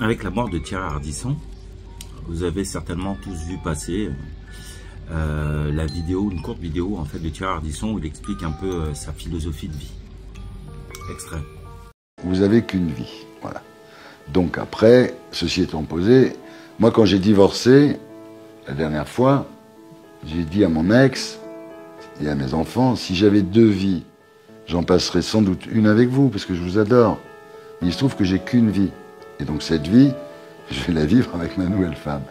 Avec la mort de Thierry Ardisson, vous avez certainement tous vu passer la vidéo, une courte vidéo en fait de Thierry Ardisson où il explique un peu sa philosophie de vie. Extrait. Vous avez qu'une vie, voilà. Donc après, ceci étant posé, moi quand j'ai divorcé, la dernière fois, j'ai dit à mon ex et à mes enfants, si j'avais 2 vies, j'en passerais sans doute une avec vous, parce que je vous adore. Mais il se trouve que j'ai qu'une vie. Et donc cette vie, je vais la vivre avec ma nouvelle femme.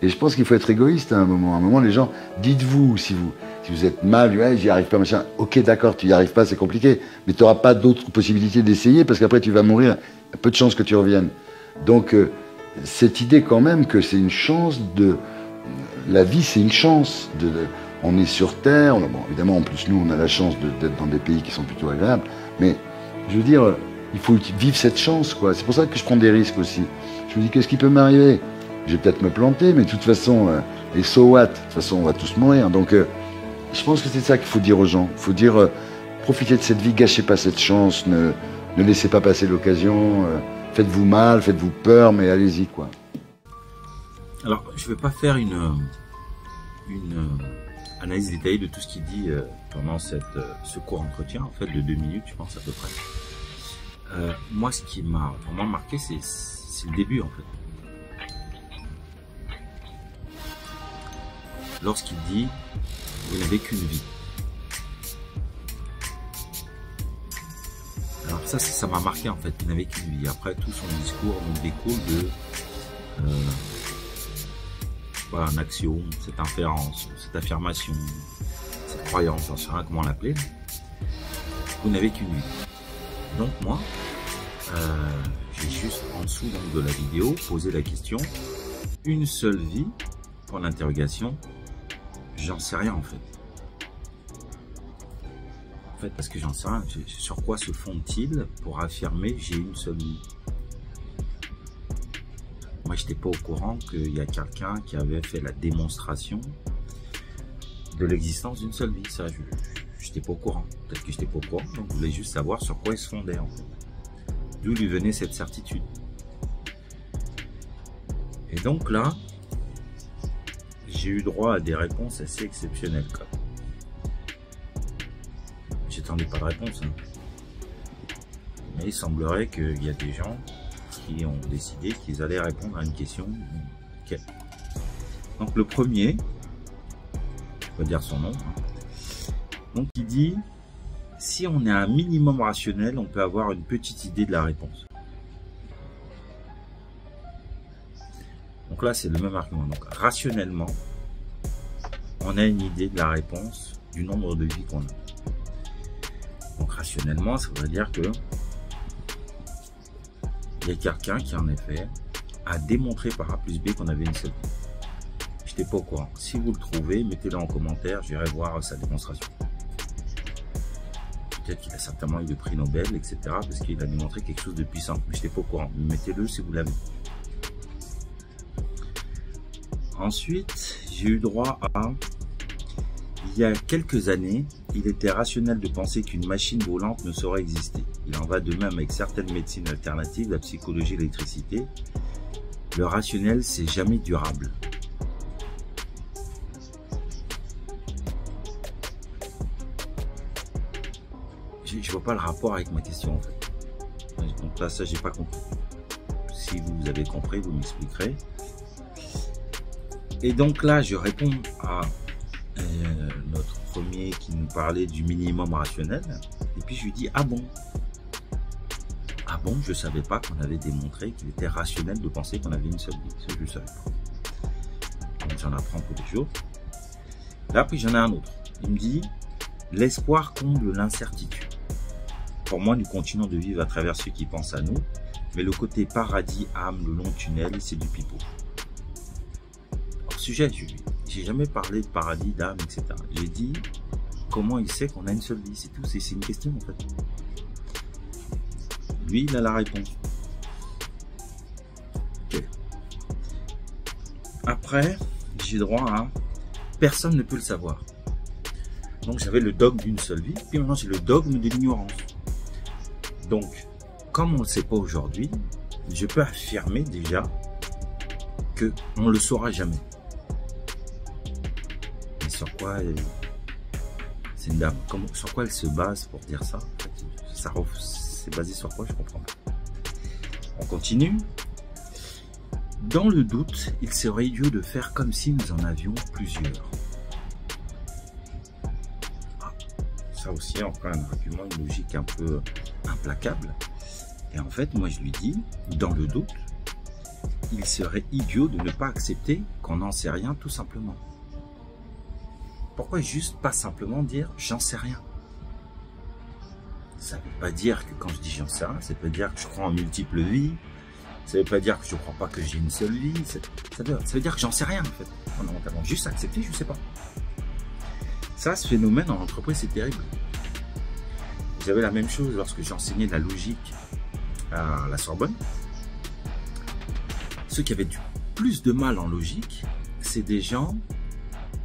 Et je pense qu'il faut être égoïste à un moment. À un moment, les gens, dites-vous, si vous êtes mal, ouais, j'y arrive pas, machin. Ok, d'accord, tu y arrives pas, c'est compliqué. Mais tu n'auras pas d'autres possibilités d'essayer, parce qu'après tu vas mourir. Il y a peu de chances que tu reviennes. Donc, cette idée quand même que c'est une chance de... La vie, c'est une chance. On est sur Terre. Bon, évidemment, en plus, nous, on a la chance d'être dans des pays qui sont plutôt agréables. Mais, je veux dire, il faut vivre cette chance, quoi. C'est pour ça que je prends des risques aussi. Je me dis, qu'est-ce qui peut m'arriver? Je vais peut-être me planter, mais de toute façon, et so what? De toute façon, on va tous mourir. Donc, je pense que c'est ça qu'il faut dire aux gens. Il faut dire, profitez de cette vie, gâchez pas cette chance, ne laissez pas passer l'occasion. Faites-vous mal, faites-vous peur, mais allez-y, quoi. Alors, je ne vais pas faire une analyse détaillée de tout ce qu'il dit pendant ce court entretien, en fait, de 2 minutes, je pense, à peu près. Moi, ce qui m'a vraiment marqué, c'est le début, en fait. Lorsqu'il dit, vous n'avez qu'une vie. Alors ça m'a marqué, en fait, il n'avait qu'une vie. Après, tout son discours nous découle de voilà, un axiome, cette inférence, cette affirmation, cette croyance, j'en sais rien comment l'appeler. Vous n'avez qu'une vie. Donc moi, j'ai juste en dessous donc, de la vidéo posé la question, une seule vie, point d'interrogation, j'en sais rien en fait. En fait, parce que j'en sais rien, sur quoi se fondent-ils pour affirmer j'ai une seule vie? Moi, je n'étais pas au courant qu'il y a quelqu'un qui avait fait la démonstration de l'existence d'une seule vie. Ça, je n'étais pas au courant. Peut-être que je n'étais pas au courant, donc je voulais juste savoir sur quoi il se fondait en fait. D'où lui venait cette certitude. Et donc là, j'ai eu droit à des réponses assez exceptionnelles. J'attendais pas de réponse. Hein. Mais il semblerait qu'il y a des gens qui ont décidé qu'ils allaient répondre à une question. Okay. Donc le premier, je vais dire son nom. Hein. Donc il dit, si on est un minimum rationnel, on peut avoir une petite idée de la réponse. Donc là c'est le même argument. Donc rationnellement, on a une idée de la réponse du nombre de vies qu'on a. Donc rationnellement, ça veut dire que il y a quelqu'un qui en effet a démontré par A plus B qu'on avait une seule vie. Je n'étais pas au courant. Si vous le trouvez, mettez-le en commentaire, j'irai voir sa démonstration. Peut-être qu'il a certainement eu le prix Nobel, etc. parce qu'il a démontré quelque chose de puissant. Mais je n'étais pas au courant. Mettez-le si vous l'avez. Ensuite, j'ai eu droit à... Il y a quelques années, il était rationnel de penser qu'une machine volante ne saurait exister. Il en va de même avec certaines médecines alternatives, la psychologie, l'électricité. Le rationnel, c'est jamais durable. Je vois pas le rapport avec ma question en fait. Donc là, ça, j'ai pas compris. Si vous avez compris, vous m'expliquerez. Et donc là, je réponds à notre premier qui nous parlait du minimum rationnel. Et puis je lui dis, ah bon? Ah bon, je savais pas qu'on avait démontré qu'il était rationnel de penser qu'on avait une seule vie. Ça, je ne savais pas. Donc j'en apprends tous les jours. Là, puis j'en ai un autre. Il me dit, l'espoir comble l'incertitude. Pour moi, nous continuons de vivre à travers ceux qui pensent à nous, mais le côté paradis, âme, le long tunnel, c'est du pipeau. Hors sujet, j'ai jamais parlé de paradis, d'âme, etc. J'ai dit comment il sait qu'on a une seule vie, c'est tout, c'est une question en fait. Lui, il a la réponse. Okay. Après, j'ai droit à personne ne peut le savoir. Donc j'avais le dogme d'une seule vie, puis maintenant j'ai le dogme de l'ignorance. Donc, comme on ne le sait pas aujourd'hui, je peux affirmer déjà que on ne le saura jamais. Mais sur quoi c'est une dame, sur quoi elle se base pour dire ça? C'est basé sur quoi? Je comprends pas. On continue. Dans le doute, il serait idiot de faire comme si nous en avions plusieurs. Ça aussi, encore un argument, une logique un peu implacable. Et en fait, moi je lui dis, dans le doute, il serait idiot de ne pas accepter qu'on n'en sait rien tout simplement. Pourquoi juste pas simplement dire j'en sais rien? Ça ne veut pas dire que quand je dis j'en sais rien, ça veut pas dire que je crois en multiples vies, ça ne veut pas dire que je ne crois pas que j'ai une seule vie, ça veut dire que j'en sais rien en fait, fondamentalement. Juste accepter, je ne sais pas. Ça, ce phénomène en entreprise, c'est terrible. J'avais la même chose lorsque j'enseignais la logique à la Sorbonne. Ceux qui avaient du plus de mal en logique, c'est des gens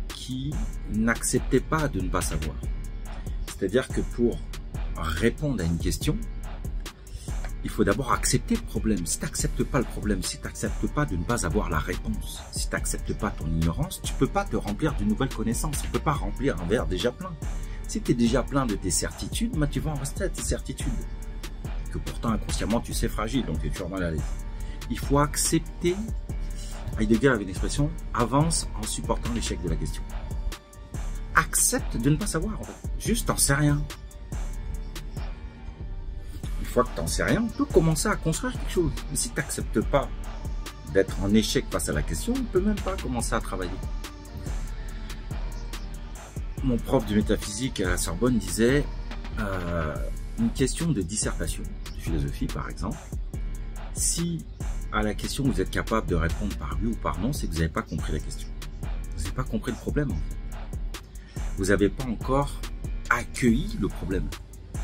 qui n'acceptaient pas de ne pas savoir. C'est-à-dire que pour répondre à une question, il faut d'abord accepter le problème. Si tu n'acceptes pas le problème, si tu n'acceptes pas de ne pas avoir la réponse, si tu n'acceptes pas ton ignorance, tu ne peux pas te remplir de nouvelles connaissanes. Tu ne peux pas remplir un verre déjà plein. Si tu es déjà plein de tes certitudes, bah, tu vas en rester à tes certitudes. Que pourtant inconsciemment tu sais fragile, donc tu es toujours mal à l'aise. Il faut accepter. Heidegger avait une expression, avance en supportant l'échec de la question. Accepte de ne pas savoir, en fait. Juste t'en sais rien. Une fois que t'en sais rien, on peut commencer à construire quelque chose. Mais si tu n'acceptes pas d'être en échec face à la question, on ne peut même pas commencer à travailler. Mon prof de métaphysique à la Sorbonne disait une question de dissertation, de philosophie par exemple, si à la question vous êtes capable de répondre par oui ou par non, c'est que vous n'avez pas compris la question. Vous n'avez pas compris le problème. En fait. Vous n'avez pas encore accueilli le problème.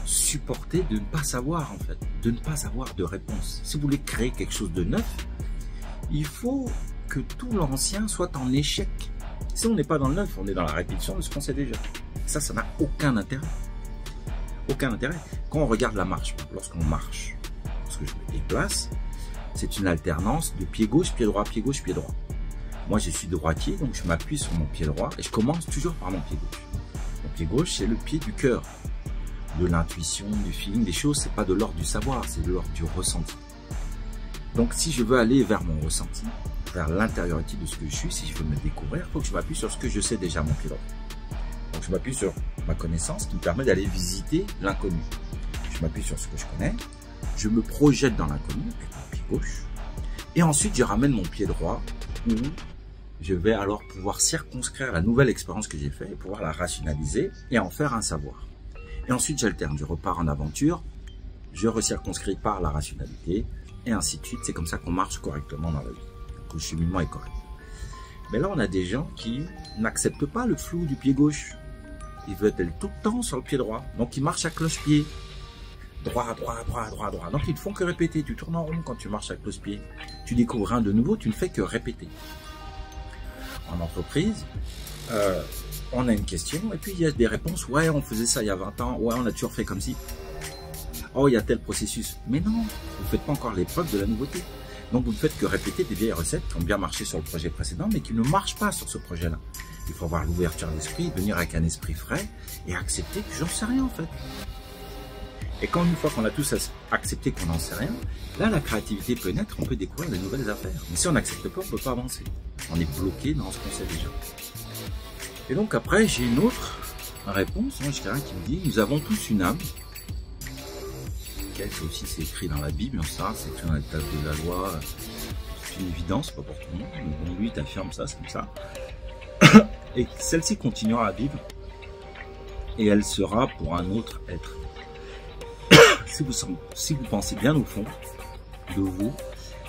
Supporter de ne pas savoir en fait, de ne pas avoir de réponse. Si vous voulez créer quelque chose de neuf, il faut que tout l'ancien soit en échec. Si on n'est pas dans le neuf, on est dans la répétition de ce qu'on sait déjà. Ça n'a aucun intérêt. Aucun intérêt. Quand on regarde la marche, lorsqu'on marche, lorsque je me déplace, c'est une alternance de pied gauche, pied droit, pied gauche, pied droit. Moi, je suis droitier, donc je m'appuie sur mon pied droit et je commence toujours par mon pied gauche. Mon pied gauche, c'est le pied du cœur, de l'intuition, du feeling, des choses. C'est pas de l'ordre du savoir, c'est de l'ordre du ressenti. Donc, si je veux aller vers mon ressenti, vers l'intériorité de ce que je suis, si je veux me découvrir, il faut que je m'appuie sur ce que je sais déjà, mon pied droit. Donc, je m'appuie sur ma connaissance qui me permet d'aller visiter l'inconnu. Je m'appuie sur ce que je connais, je me projette dans l'inconnu avec mon pied gauche, et ensuite je ramène mon pied droit où je vais alors pouvoir circonscrire la nouvelle expérience que j'ai faite et pouvoir la rationaliser et en faire un savoir. Et ensuite j'alterne, je repars en aventure, je recirconscris par la rationalité, et ainsi de suite. C'est comme ça qu'on marche correctement dans la vie. Le cheminement est correct. Mais là, on a des gens qui n'acceptent pas le flou du pied gauche. Ils veulent être tout le temps sur le pied droit. Donc, ils marchent à cloche-pied. Droit, droit, droit, droit, droit. Donc, ils ne font que répéter. Tu tournes en rond quand tu marches à cloche-pied. Tu découvres rien de nouveau, tu ne fais que répéter. En entreprise, on a une question et puis il y a des réponses. Ouais, on faisait ça il y a 20 ans. Ouais, on a toujours fait comme si. Oh, il y a tel processus. Mais non, vous ne faites pas encore l'épreuve de la nouveauté. Donc, vous ne faites que répéter des vieilles recettes qui ont bien marché sur le projet précédent, mais qui ne marchent pas sur ce projet-là. Il faut avoir l'ouverture d'esprit, venir avec un esprit frais et accepter que j'en sais rien en fait. Et quand une fois qu'on a tous accepté qu'on n'en sait rien, là, la créativité peut naître, on peut découvrir de nouvelles affaires. Mais si on n'accepte pas, on ne peut pas avancer. On est bloqué dans ce qu'on sait déjà. Et donc après, j'ai une autre réponse. J'ai quelqu'un qui me dit, nous avons tous une âme. Ça aussi, c'est écrit dans la Bible, ça, c'est écrit dans les tables de la loi. C'est une évidence, pas pour tout le monde. Mais bon, lui, t'affirme ça, c'est comme ça. Et celle-ci continuera à vivre. Et elle sera pour un autre être. Si vous pensez bien au fond de vous,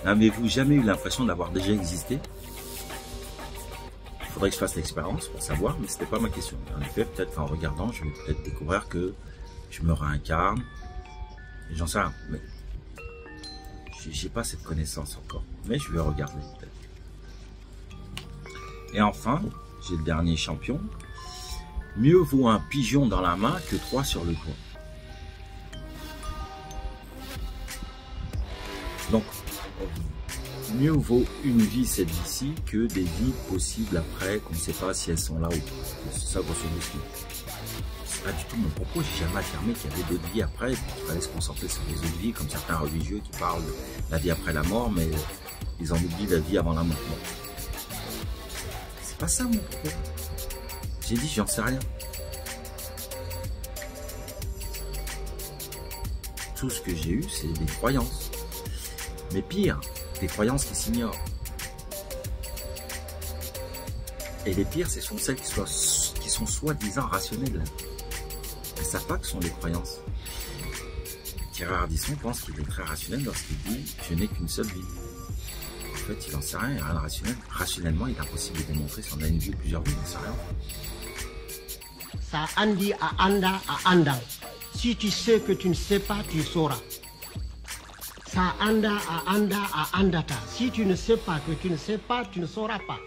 n'avez-vous jamais eu l'impression d'avoir déjà existé? Il faudrait que je fasse l'expérience pour savoir, mais ce n'était pas ma question. En effet, peut-être qu'en regardant, je vais peut-être découvrir que je me réincarne. J'en sais rien, mais j'ai pas cette connaissance encore. Mais je vais regarder peut-être. Et enfin, j'ai le dernier champion. Mieux vaut un pigeon dans la main que 3 sur le toit. Donc, Mieux vaut une vie, cette vie-ci, que des vies possibles après, qu'on ne sait pas si elles sont là ou pas. C'est ça, grosso modo. C'est pas du tout mon propos. J'ai jamais affirmé qu'il y avait d'autres vies après, et qu'il fallait se concentrer sur les autres vies, comme certains religieux qui parlent de la vie après la mort, mais ils en oublient la vie avant la mort. C'est pas ça mon propos. J'ai dit, j'en sais rien. Tout ce que j'ai eu, c'est des croyances. Mais pire, des croyances qui s'ignorent. Et les pires, ce sont celles qui sont soi-disant rationnelles. Elles ne savent pas que ce sont des croyances. Thierry Ardisson pense qu'il est très rationnel lorsqu'il dit « je n'ai qu'une seule vie ». En fait, il n'en sait rien, il n'y a rien de rationnel. Rationnellement, il est impossible de démontrer si on a une vie ou plusieurs vies, il n'en sait rien. Ça andi à anda à andang. Si tu sais que tu ne sais pas, tu sauras. Ça anda à anda à andata. Si tu ne sais pas que tu ne sais pas, tu ne sauras pas.